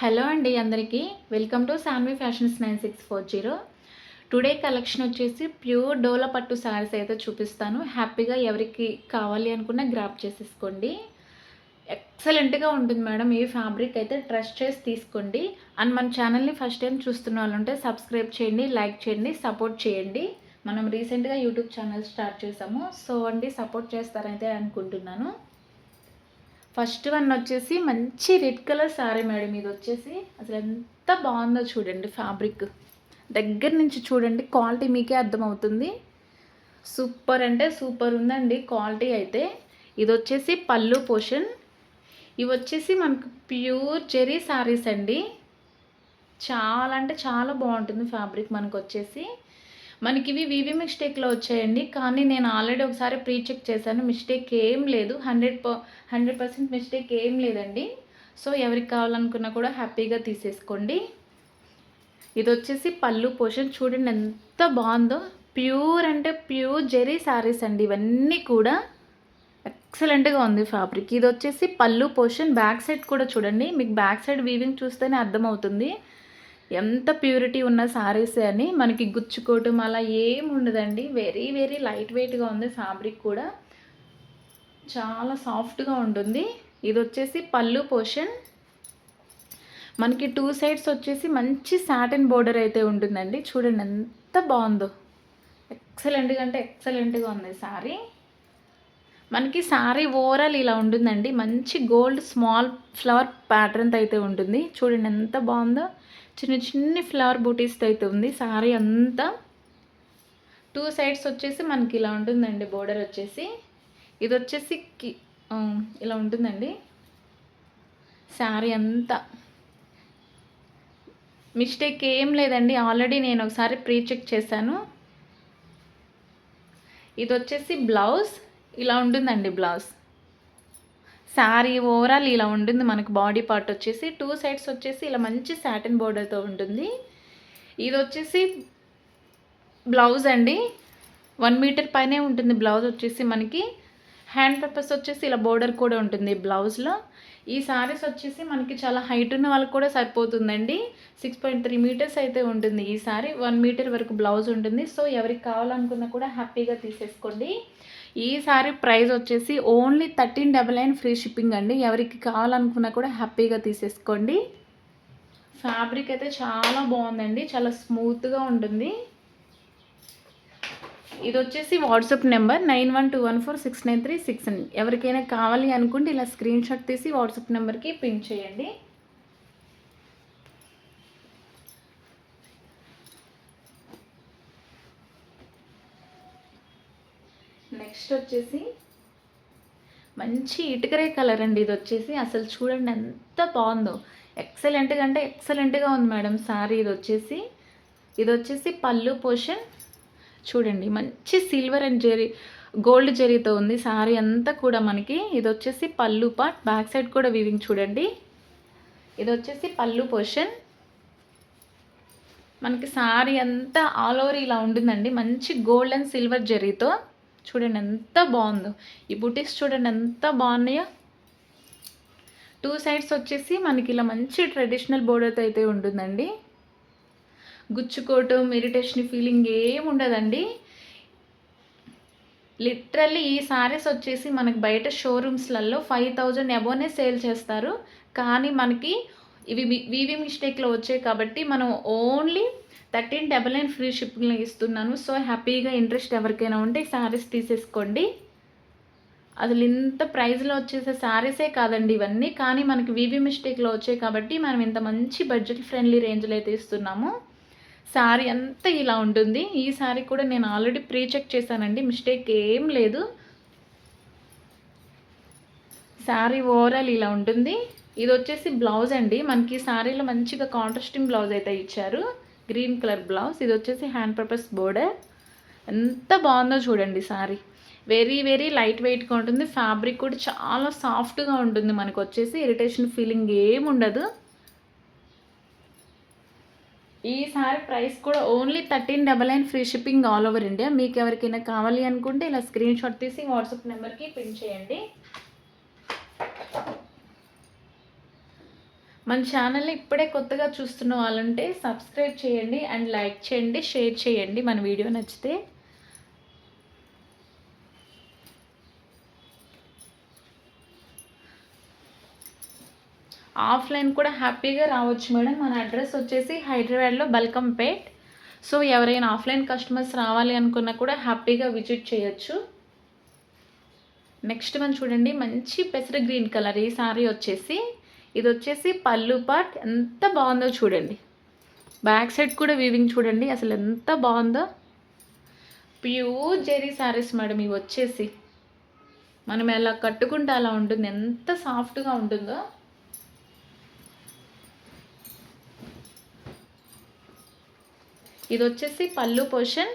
Hello అండి అందరికీ welcome to Saanvi fashions 9640. Today collection వచ్చేసి ప్యూర్ డోలా పట్టు శారీస్ అయితే చూపిస్తాను. హ్యాపీగా ఎవరికి కావాలి అనుకున్నా గ్రాప్ చేసేసుకోండి. ఎక్సలెంట్గా ఉంటుంది మేడం. ఈ ఫ్యాబ్రిక్ అయితే ట్రస్ట్ చేసి తీసుకోండి. అండ్ మన ఛానల్ని ఫస్ట్ టైం చూస్తున్న వాళ్ళు ఉంటే సబ్స్క్రైబ్ చేయండి, లైక్ చేయండి, సపోర్ట్ చేయండి. మనం రీసెంట్గా యూట్యూబ్ ఛానల్ స్టార్ట్ చేసాము. సో అండి సపోర్ట్ చేస్తారైతే అనుకుంటున్నాను. ఫస్ట్ వన్ వచ్చేసి మంచి రెడ్ కలర్ శారీ మేడం. ఇది వచ్చేసి అసలు ఎంత బాగుందో చూడండి. ఫ్యాబ్రిక్ దగ్గర నుంచి చూడండి, క్వాలిటీ మీకే అర్థమవుతుంది. సూపర్ అంటే సూపర్ ఉందండి క్వాలిటీ అయితే. ఇది వచ్చేసి పళ్ళు పోర్షన్. ఇవి వచ్చేసి మనకు ప్యూర్ జెరీ శారీస్ అండి. చాలా అంటే చాలా బాగుంటుంది ఫ్యాబ్రిక్. మనకి ఇవి వీవీ మిస్టేక్లో వచ్చాయండి, కానీ నేను ఆల్రెడీ ఒకసారి ప్రీ చెక్ చేశాను. మిస్టేక్ ఏం లేదు, 100% మిస్టేక్ ఏం లేదండి. సో ఎవరికి కావాలనుకున్నా కూడా హ్యాపీగా తీసేసుకోండి. ఇది వచ్చేసి పళ్ళు పోర్షన్ చూడండి ఎంత బాగుందో. ప్యూర్ అంటే ప్యూర్ జెరీ శారీస్ అండి ఇవన్నీ కూడా. ఎక్సలెంట్గా ఉంది ఫ్యాబ్రిక్. ఇది వచ్చేసి పళ్ళు పోర్షన్. బ్యాక్ సైడ్ కూడా చూడండి, మీకు బ్యాక్ సైడ్ వీవింగ్ చూస్తేనే అర్థమవుతుంది ఎంత ప్యూరిటీ ఉన్న శారీస్ అని. మనకి గుచ్చుకోవటం అలా ఏమి ఉండదండి. వెరీ వెరీ లైట్ వెయిట్గా ఉంది ఫ్యాబ్రిక్ కూడా, చాలా సాఫ్ట్గా ఉంటుంది. ఇది వచ్చేసి పళ్ళు పోర్షన్. మనకి 2 సైడ్స్ వచ్చేసి మంచి సాటిన్ బోర్డర్ అయితే ఉంటుందండి. చూడండి ఎంత బాగుందో. ఎక్సలెంట్గా అంటే ఎక్సలెంట్గా ఉంది శారీ. మనకి శారీ ఓవరాల్ ఇలా ఉంటుందండి. మంచి గోల్డ్ స్మాల్ ఫ్లవర్ ప్యాటర్న్తో అయితే ఉంటుంది. చూడండి ఎంత బాగుందో. చిన్న చిన్న ఫ్లవర్ బూటీస్తో అయితే ఉంది శారీ అంతా. 2 సైడ్స్ వచ్చేసి మనకి ఇలా ఉంటుందండి బోర్డర్ వచ్చేసి. ఇది వచ్చేసి ఇలా ఉంటుందండి శారీ అంతా. మిస్టేక్ ఏం లేదండి, ఆల్రెడీ నేను ఒకసారి ప్రీ చెక్ చేశాను. ఇది వచ్చేసి బ్లౌజ్. ఇలా ఉంటుందండి బ్లౌజ్. శారీ ఓవరాల్ ఇలా ఉంటుంది. మనకు బాడీ పార్ట్ వచ్చేసి 2 సైడ్స్ వచ్చేసి ఇలా మంచి సాటిన్ బోర్డర్తో ఉంటుంది. ఇది వచ్చేసి బ్లౌజ్ అండి. 1 మీటర్ పైనే ఉంటుంది బ్లౌజ్ వచ్చేసి. మనకి హ్యాండ్ పర్పస్ వచ్చేసి ఇలా బోర్డర్ కూడా ఉంటుంది బ్లౌజ్లో. ఈ శారీస్ వచ్చేసి మనకి చాలా హైట్ ఉన్న వాళ్ళకి కూడా సరిపోతుందండి. 6.3 మీటర్స్ అయితే ఉంటుంది ఈ శారీ. 1 మీటర్ వరకు బ్లౌజ్ ఉంటుంది. సో ఎవరికి కావాలనుకున్నా కూడా హ్యాపీగా తీసేసుకోండి. ఈ శారీ ప్రైస్ వచ్చేసి ఓన్లీ 1399 ఫ్రీ షిప్పింగ్ అండి. ఎవరికి కావాలనుకున్నా కూడా హ్యాపీగా తీసేసుకోండి. ఫ్యాబ్రిక్ అయితే చాలా బాగుందండి, చాలా స్మూత్గా ఉంటుంది. ఇది వచ్చేసి వాట్సాప్ నెంబర్ 9121469369. ఎవరికైనా కావాలి అనుకుంటే ఇలా స్క్రీన్ షాట్ తీసి వాట్సాప్ నెంబర్కి పిన్ చేయండి. నెక్స్ట్ వచ్చేసి మంచి ఇటుకరే కలర్ అండి. ఇది వచ్చేసి అసలు చూడండి ఎంత బాగుందో. ఎక్సలెంట్గా అంటే ఎక్సలెంట్గా ఉంది మేడం శారీ. ఇది వచ్చేసి పళ్ళు పోర్షన్. చూడండి మంచి సిల్వర్ అండ్ గోల్డ్ జరీతో ఉంది శారీ అంతా కూడా మనకి. ఇది వచ్చేసి పళ్ళు పార్ట్. బ్యాక్ సైడ్ కూడా వీవింగ్ చూడండి. ఇది వచ్చేసి పళ్ళు పోర్షన్. మనకి శారీ అంతా ఆల్ ఓవర్ ఇలా ఉంటుందండి. మంచి గోల్డ్ అండ్ సిల్వర్ జరీతో. చూడండి ఎంత బాగుందో. ఈ బుటీస్ చూడండి ఎంత బాగున్నాయో. 2 సైడ్స్ వచ్చేసి మనకి ఇలా మంచి ట్రెడిషనల్ బోర్డర్తో అయితే ఉంటుందండి. గుచ్చుకోవటం ఇరిటేషన్ ఫీలింగ్ ఏమి ఉండదండి. లిటరల్లీ ఈ శారీస్ వచ్చేసి మనకి బయట షోరూమ్స్లలో 5000 అబోనే సేల్ చేస్తారు, కానీ మనకి ఇవి వీవీ మిస్టేక్లో వచ్చాయి కాబట్టి మనం ఓన్లీ 1399 ఫ్రీ షిప్పింగ్లో ఇస్తున్నాను. సో హ్యాపీగా ఇంట్రెస్ట్ ఎవరికైనా ఉంటే శారీస్ తీసేసుకోండి. అసలు ఇంత ప్రైస్లో వచ్చేసే శారీసే కాదండి ఇవన్నీ, కానీ మనకి వీవీ మిస్టేక్లో వచ్చాయి కాబట్టి మనం ఇంత మంచి బడ్జెట్ ఫ్రెండ్లీ రేంజ్లో అయితే ఇస్తున్నాము. శారీ అంతా ఇలా ఉంటుంది. ఈ శారీ కూడా నేను ఆల్రెడీ ప్రీ చెక్ చేశానండి, మిస్టేక్ ఏం లేదు. శారీ ఓవరాల్ ఇలా ఉంటుంది. ఇది వచ్చేసి బ్లౌజ్ అండి. మనకి శారీలో మంచిగా కాంట్రాస్టింగ్ బ్లౌజ్ అయితే ఇచ్చారు, గ్రీన్ కలర్ బ్లౌజ్. ఇది వచ్చేసి హ్యాండ్ పర్పస్ బోర్డర్. ఎంత బాగుందో చూడండి శారీ. వెరీ వెరీ లైట్ వెయిట్గా ఉంటుంది. ఫ్యాబ్రిక్ కూడా చాలా సాఫ్ట్గా ఉంటుంది. మనకు వచ్చేసి ఇరిటేషన్ ఫీలింగ్ ఏమి ఉండదు. ఈ శారీ ప్రైస్ కూడా only 1399 free shipping all over India. మీకు ఎవరికైనా కావాలి అనుకుంటే ఇలా స్క్రీన్ షాట్ తీసి వాట్సాప్ నెంబర్కి పిన్ చేయండి. మన ఛానల్ని ఇప్పుడే కొత్తగా చూస్తున్న వాళ్ళంటే సబ్స్క్రైబ్ చేయండి అండ్ లైక్ చేయండి, షేర్ చేయండి మన వీడియో నచ్చితే. ఆఫ్లైన్ కూడా హ్యాపీగా రావచ్చు మేడం. మన అడ్రస్ వచ్చేసి హైదరాబాద్లో బల్కంపేట్. సో ఎవరైనా ఆఫ్లైన్ కస్టమర్స్ రావాలి అనుకున్నా కూడా హ్యాపీగా విజిట్ చేయొచ్చు. నెక్స్ట్ వన్ చూడండి, మంచి పెసర గ్రీన్ కలర్. ఈ సారీ వచ్చేసి ఇది వచ్చేసి పళ్ళు పార్ట్ ఎంత బాగుందో చూడండి. బ్యాక్ సైడ్ కూడా వీవింగ్ చూడండి అసలు ఎంత బాగుందో. ప్యూర్ జెరీ శారీస్ మేడం ఇవి వచ్చేసి. మనం ఎలా కట్టుకుంటే అలా ఉంటుంది, ఎంత సాఫ్ట్గా ఉంటుందో. ఇది వచ్చేసి పళ్ళు పోర్షన్.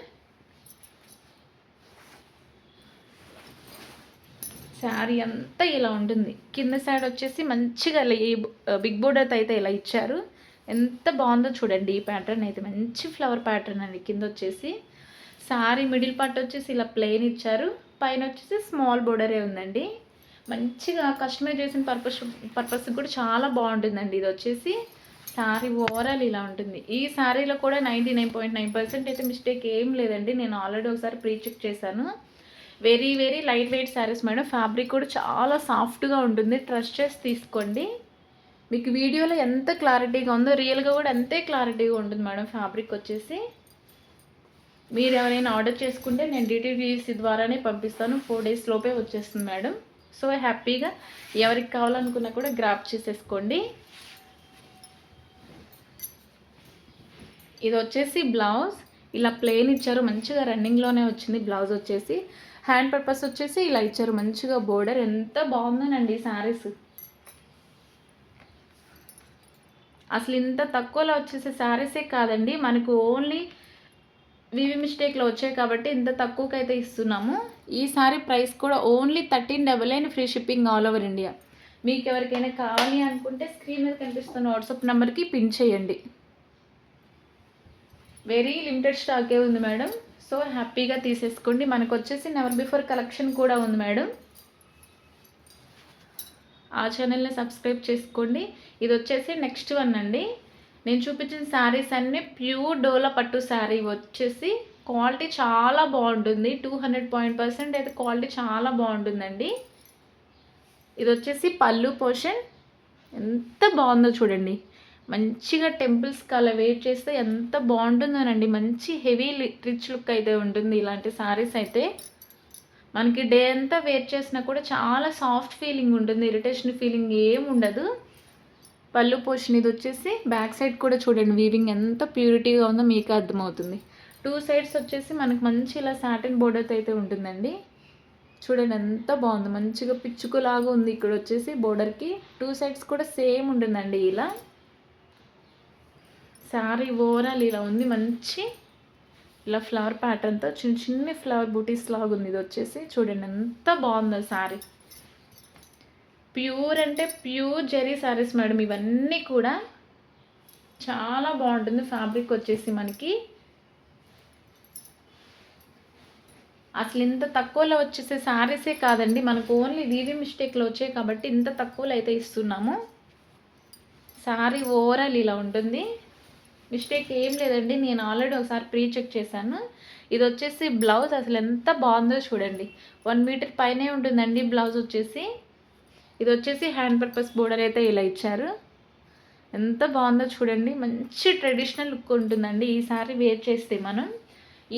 శారీ అంతా ఇలా ఉంటుంది. కింద సైడ్ వచ్చేసి మంచిగా ఈ బిగ్ బోర్డర్ అయితే ఇలా ఇచ్చారు. ఎంత బాగుందో చూడండి. ఈ ప్యాటర్న్ అయితే మంచి ఫ్లవర్ ప్యాటర్న్ అండి. కింద వచ్చేసి శారీ మిడిల్ పార్ట్ వచ్చేసి ఇలా ప్లెయిన్ ఇచ్చారు, పైన వచ్చేసి స్మాల్ బోర్డరే ఉందండి. మంచిగా కస్టమైజేషన్ పర్పస్ కూడా చాలా బాగుంటుందండి. ఇది వచ్చేసి శారీ ఓవరాల్ ఇలా ఉంటుంది. ఈ శారీలో కూడా 99.9% అయితే మిస్టేక్ ఏం లేదండి. నేను ఆల్రెడీ ఒకసారి ప్రీ చెక్ చేశాను. Very very light weight saris madam. Fabric కూడా చాలా సాఫ్ట్గా ఉంటుంది. ట్రస్ట్ చేసి తీసుకోండి. మీకు వీడియోలో ఎంత క్లారిటీగా ఉందో రియల్గా కూడా అంతే క్లారిటీగా ఉంటుంది మేడం. ఫ్యాబ్రిక్ వచ్చేసి మీరు ఎవరైనా ఆర్డర్ చేసుకుంటే నేను డిటిడిసి ద్వారానే పంపిస్తాను. 4 days లోపే వచ్చేస్తుంది మేడం. సో హ్యాపీగా ఎవరికి కావాలనుకున్నా కూడా గ్రాప్ చేసేసుకోండి. ఇది వచ్చేసి బ్లౌజ్ ఇలా ప్లెయిన్ ఇచ్చారు, మంచిగా రన్నింగ్లోనే వచ్చింది. బ్లౌజ్ వచ్చేసి హ్యాండ్ పర్పస్ వచ్చేసి ఇలా ఇచ్చారు, మంచిగా బోర్డర్. ఎంత బాగుందోనండి శారీస్. అసలు ఇంత తక్కువలో వచ్చేసే శారీసే కాదండి, మనకు ఓన్లీ వివి మిస్టేక్లో వచ్చాయి కాబట్టి ఇంత తక్కువకి అయితే ఇస్తున్నాము. ఈ శారీ ప్రైస్ కూడా only 1399 free shipping all over India. మీకు ఎవరికైనా కావాలి అనుకుంటే స్క్రీన్ మీద కనిపిస్తున్న వాట్సాప్ నెంబర్కి పిన్ చేయండి. వెరీ లిమిటెడ్ స్టాకే ఉంది మేడం. సో హ్యాపీగా తీసేసుకోండి. మనకు వచ్చేసి నెవర్ బిఫోర్ కలెక్షన్ కూడా ఉంది మేడం. ఆ ఛానల్ని సబ్స్క్రైబ్ చేసుకోండి. ఇది వచ్చేసి నెక్స్ట్ వన్ అండి. నేను చూపించిన శారీస్ అన్నీ ప్యూర్ డోలా పట్టు శారీ. వచ్చేసి క్వాలిటీ చాలా బాగుంటుంది. 200% అయితే క్వాలిటీ చాలా బాగుంటుందండి. ఇది వచ్చేసి పళ్ళు పోర్షన్. ఎంత బాగుందో చూడండి. మంచిగా టెంపుల్స్కి అలా వేర్ చేస్తే ఎంత బాగుంటుందోనండి. మంచి హెవీ రిచ్ లుక్ అయితే ఉంటుంది ఇలాంటి శారీస్ అయితే. మనకి డే అంతా వేర్ చేసినా కూడా చాలా సాఫ్ట్ ఫీలింగ్ ఉంటుంది, ఇరిటేషన్ ఫీలింగ్ ఏం ఉండదు. పళ్ళు పోర్షన్. ఇది వచ్చేసి బ్యాక్ సైడ్ కూడా చూడండి వీవింగ్ ఎంత ప్యూరిటీగా ఉందో మీకు అర్థమవుతుంది. 2 sides వచ్చేసి మనకు మంచి ఇలా సాటిన్ బోర్డర్ అయితే ఉంటుందండి. చూడండి ఎంత బాగుంది, మంచిగా పిచ్చుకులాగా ఉంది. ఇక్కడ వచ్చేసి బోర్డర్కి 2 sides కూడా సేమ్ ఉంటుందండి. ఇలా శారీ ఓవరాల్ ఇలా ఉంది. మంచి ఇలా ఫ్లవర్ ప్యాటర్న్తో చిన్న చిన్న ఫ్లవర్ బూటీస్ లాగా ఉంది. ఇది వచ్చేసి చూడండి ఎంత బాగుందో శారీ. ప్యూర్ అంటే ప్యూర్ జెరీ శారీస్ మేడం ఇవన్నీ కూడా. చాలా బాగుంటుంది ఫ్యాబ్రిక్ వచ్చేసి మనకి. అసలు ఇంత తక్కువలో వచ్చేసే శారీసే కాదండి, మనకు ఓన్లీ వీవి మిస్టేక్లో వచ్చాయి కాబట్టి ఇంత తక్కువలో అయితే ఇస్తున్నాము. శారీ ఓవరాల్ ఇలా ఉంటుంది. మిస్టేక్ ఏం లేదండి. నేను ఆల్రెడీ ఒకసారి ప్రీ చెక్ చేశాను. ఇది వచ్చేసి బ్లౌజ్. అసలు ఎంత బాగుందో చూడండి. 1 meter పైనే ఉంటుందండి బ్లౌజ్ వచ్చేసి. ఇది వచ్చేసి హ్యాండ్ పర్పస్ బోర్డర్ అయితే ఇలా ఇచ్చారు. ఎంత బాగుందో చూడండి. మంచి ట్రెడిషనల్ లుక్ ఉంటుందండి ఈ శారీ వేర్ చేస్తే మనం.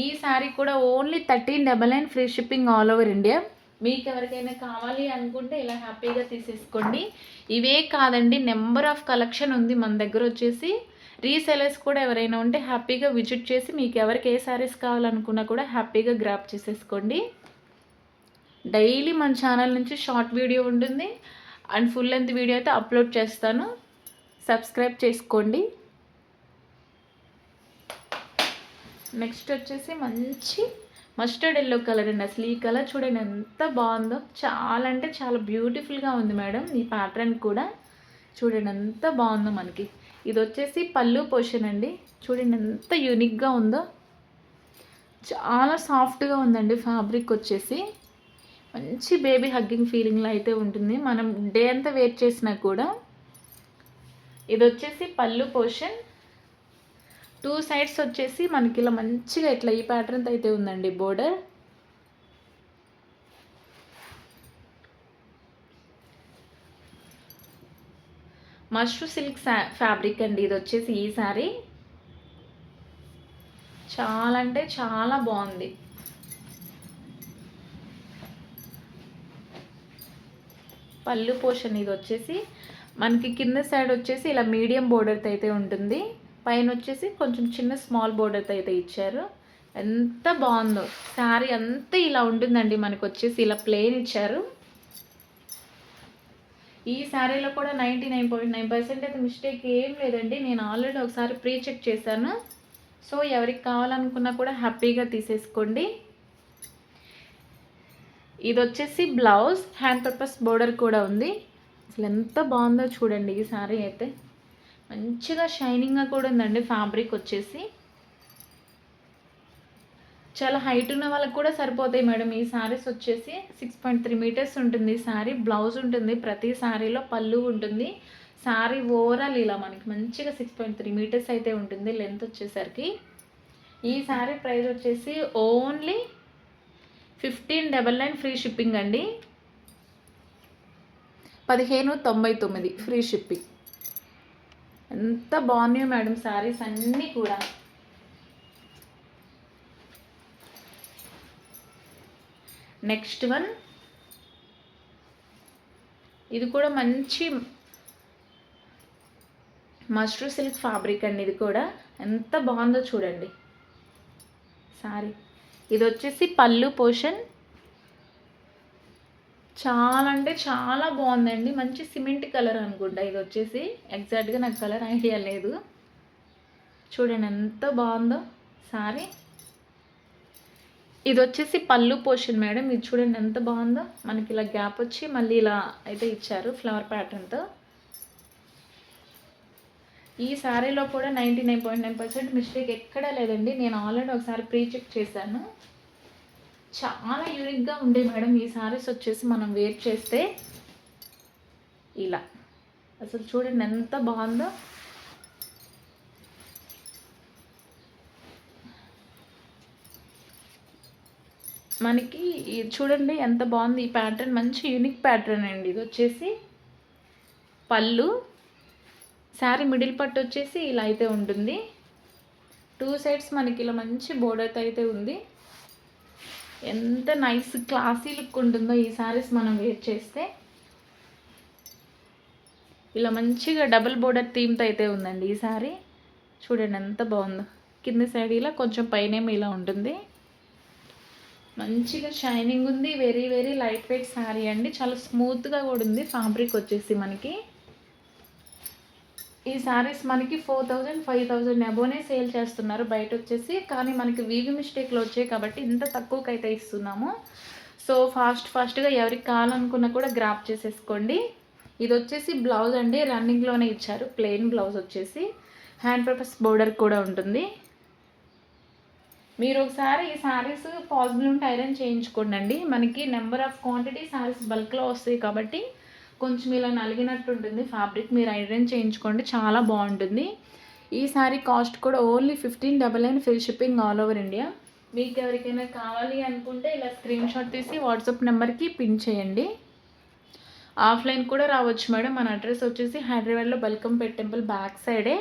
ఈ శారీ కూడా only 1399 free shipping all over India. మీకు ఎవరికైనా కావాలి అనుకుంటే ఇలా హ్యాపీగా తీసేసుకోండి. ఇవే కాదండి, నెంబర్ ఆఫ్ కలెక్షన్ ఉంది మన దగ్గర వచ్చేసి. రీసెలర్స్ కూడా ఎవరైనా ఉంటే హ్యాపీగా విజిట్ చేసి మీకు ఎవరికి ఏ శారీస్ కావాలనుకున్నా కూడా హ్యాపీగా గ్రాప్ చేసేసుకోండి. డైలీ మన ఛానల్ నుంచి షార్ట్ వీడియో ఉంటుంది అండ్ ఫుల్ లెంత్ వీడియో అయితే అప్లోడ్ చేస్తాను. సబ్స్క్రైబ్ చేసుకోండి. నెక్స్ట్ వచ్చేసి మంచి మస్టర్డ్ ఎల్లో కలర్ అండి. అసలు ఈ కలర్ చూడండి ఎంత బాగుందో. చాలా అంటే చాలా బ్యూటిఫుల్గా ఉంది మేడం. ఈ ప్యాటర్న్ కూడా చూడండి ఎంత బాగుందో మనకి. ఇది వచ్చేసి పళ్ళు పోర్షన్ అండి. చూడండి ఎంత యూనిక్గా ఉందో. చాలా సాఫ్ట్గా ఉందండి ఫ్యాబ్రిక్ వచ్చేసి. మంచి బేబీ హగ్గింగ్ ఫీలింగ్లో అయితే ఉంటుంది. మనం డే అంతా వేర్ చేసినా కూడా ఇది వచ్చేసి పళ్ళు పోర్షన్. 2 సైడ్స్ వచ్చేసి మనకి ఇలా మంచిగా ఇట్లా ఈ ప్యాటర్న్తో అయితే ఉందండి బోర్డర్. మష్రూ సిల్క్ ఫ్యాబ్రిక్ అండి ఇది వచ్చేసి ఈ సారీ. చాలా అంటే చాలా బాగుంది. పళ్ళు పోర్షన్ ఇది వచ్చేసి మనకి కింద సైడ్ వచ్చేసి ఇలా మీడియం బోర్డర్తో అయితే ఉంటుంది. పైన వచ్చేసి కొంచెం చిన్న స్మాల్ బోర్డర్తో అయితే ఇచ్చారు. ఎంత బాగుందో శారీ అంతా ఇలా ఉంటుందండి. మనకు వచ్చేసి ఇలా ప్లెయిన్ ఇచ్చారు. ఈ శారీలో కూడా 99.9% అయితే మిస్టేక్ ఏం లేదండి. నేను ఆల్రెడీ ఒకసారి ప్రీ చెక్ చేశాను. సో ఎవరికి కావాలనుకున్నా కూడా హ్యాపీగా తీసేసుకోండి. ఇది వచ్చేసి బ్లౌజ్, హ్యాండ్ పర్పస్ బోర్డర్ కూడా ఉంది. అసలు ఎంత బాగుందో చూడండి. ఈ శారీ అయితే మంచిగా షైనింగ్గా కూడా ఉందండి. ఫ్యాబ్రిక్ వచ్చేసి చాలా హైట్ ఉన్న వాళ్ళకి కూడా సరిపోతాయి మేడం. ఈ శారీస్ వచ్చేసి 6.3 మీటర్స్ ఉంటుంది శారీ. బ్లౌజ్ ఉంటుంది, ప్రతి శారీలో పళ్ళు ఉంటుంది. శారీ ఓవరాల్ ఇలా మనకి మంచిగా 6.3 మీటర్స్ అయితే ఉంటుంది లెంత్ వచ్చేసరికి. ఈ శారీ ప్రైస్ వచ్చేసి ఓన్లీ 1599 ఫ్రీ షిప్పింగ్ అండి. 1599 ఫ్రీ షిప్పింగ్. ఎంత బాగున్నాయో మేడం శారీస్ అన్నీ కూడా. నెక్స్ట్ వన్, ఇది కూడా మంచి మష్రూ సిల్క్ ఫ్యాబ్రిక్ అండి. ఇది కూడా ఎంత బాగుందో చూడండి సారీ. ఇది వచ్చేసి పళ్ళు పోర్షన్. చాలా అంటే చాలా బాగుందండి. మంచి సిమెంట్ కలర్ అనుకుంటా ఇది వచ్చేసి. ఎగ్జాక్ట్గా నాకు కలర్ ఐడియా లేదు. చూడండి ఎంత బాగుందో సారీ. ఇది వచ్చేసి పళ్ళు పోర్షన్ మేడం. ఇది చూడండి ఎంత బాగుందో. మనకి ఇలా గ్యాప్ వచ్చి మళ్ళీ ఇలా అయితే ఇచ్చారు ఫ్లవర్ ప్యాటర్న్తో. ఈ శారీలో కూడా 99.9% మిస్టేక్ ఎక్కడా లేదండి. నేను ఆల్రెడీ ఒకసారి ప్రీ చెక్ చేశాను. చాలా యూనిక్గా ఉండే మేడం ఈ శారీస్ వచ్చేసి. మనం వేర్ చేస్తే ఇలా అసలు చూడండి ఎంత బాగుందో. మనకి చూడండి ఎంత బాగుంది ఈ ప్యాటర్న్. మంచి యూనిక్ ప్యాటర్న్ అండి. ఇది వచ్చేసి పళ్ళు. శారీ మిడిల్ పట్టు వచ్చేసి ఇలా అయితే ఉంటుంది. 2 సైడ్స్ మనకి ఇలా మంచి బోర్డర్తో అయితే ఉంది. ఎంత నైస్ క్లాసీ లుక్ ఉంటుందో ఈ శారీస్ మనం వేర్ చేస్తే. ఇలా మంచిగా డబుల్ బోర్డర్ థీమ్తో అయితే ఉందండి ఈ శారీ. చూడండి ఎంత బాగుందో. కింద సైడ్ ఇలా కొంచెం పైనేమో ఇలా ఉంటుంది. మంచిగా షైనింగ్ ఉంది. Very very light weight sari అండి. చాలా స్మూత్గా కూడా ఉంది ఫ్యాబ్రిక్ వచ్చేసి మనకి. ఈ శారీస్ మనకి 4000 5000 అబోనే సేల్ చేస్తున్నారు బయట వచ్చేసి. కానీ మనకి వీవి మిస్టేక్లో వచ్చాయి కాబట్టి ఇంత తక్కువకి అయితే ఇస్తున్నాము. సో ఫాస్ట్గా ఎవరికి కావాలనుకున్నా కూడా గ్రాప్ చేసేసుకోండి. ఇది వచ్చేసి బ్లౌజ్ అండి. రన్నింగ్లోనే ఇచ్చారు ప్లెయిన్ బ్లౌజ్ వచ్చేసి. హ్యాండ్ పర్పస్ బోర్డర్ కూడా ఉంటుంది. మీరు ఒకసారి ఈ శారీస్ పాసిబుల్ ఉంటే ఐరన్ చేయించుకోండి. మనకి నెంబర్ ఆఫ్ క్వాంటిటీ శారీస్ బల్క్లో వస్తాయి కాబట్టి కొంచెం ఇలా నలిగినట్టు ఉంటుంది ఫ్యాబ్రిక్. మీరు ఐరన్ చేయించుకోండి, చాలా బాగుంటుంది. ఈ శారీ కాస్ట్ కూడా only 1599 free shipping all over India. మీకు ఎవరికైనా కావాలి అనుకుంటే ఇలా స్క్రీన్ షాట్ తీసి వాట్సాప్ నెంబర్కి పిన్ చేయండి. ఆఫ్లైన్ కూడా రావచ్చు మేడం. మన అడ్రస్ వచ్చేసి హైదరాబాద్లో బల్కంపేట్ టెంపుల్ బ్యాక్ సైడే.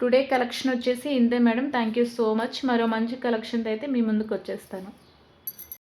టుడే కలెక్షన్ వచ్చేసి ఇంతే madam. Thank you so much. మరో మంచి కలెక్షన్తో అయితే మీ ముందుకు వచ్చేస్తాను.